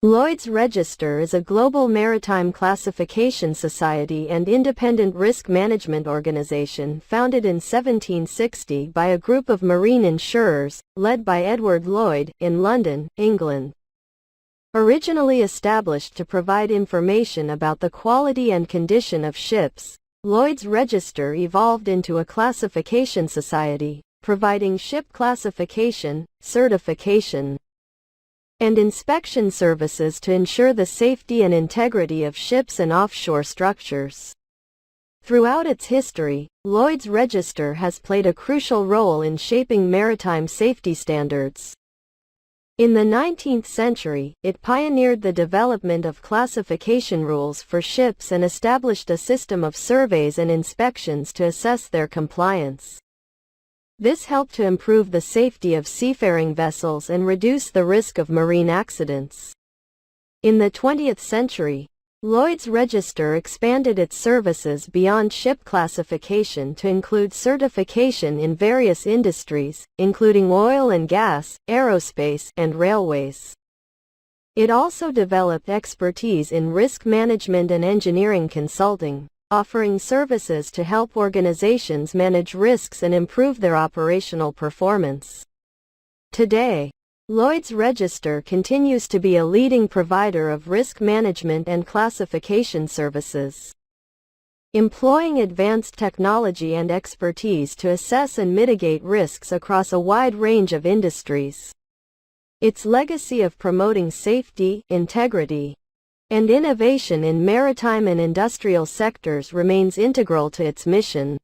Lloyd's Register is a global maritime classification society and independent risk management organization founded in 1760 by a group of marine insurers, led by Edward Lloyd, in London, England. Originally established to provide information about the quality and condition of ships, Lloyd's Register evolved into a classification society, providing ship classification, certification, and inspection services to ensure the safety and integrity of ships and offshore structures. Throughout its history, Lloyd's Register has played a crucial role in shaping maritime safety standards. In the 19th century, it pioneered the development of classification rules for ships and established a system of surveys and inspections to assess their compliance. This helped to improve the safety of seafaring vessels and reduce the risk of marine accidents. In the 20th century, Lloyd's Register expanded its services beyond ship classification to include certification in various industries, including oil and gas, aerospace, and railways. It also developed expertise in risk management and engineering consulting, offering services to help organizations manage risks and improve their operational performance. Today, Lloyd's Register continues to be a leading provider of risk management and classification services, employing advanced technology and expertise to assess and mitigate risks across a wide range of industries. Its legacy of promoting safety, integrity, and innovation in maritime and industrial sectors remains integral to its mission.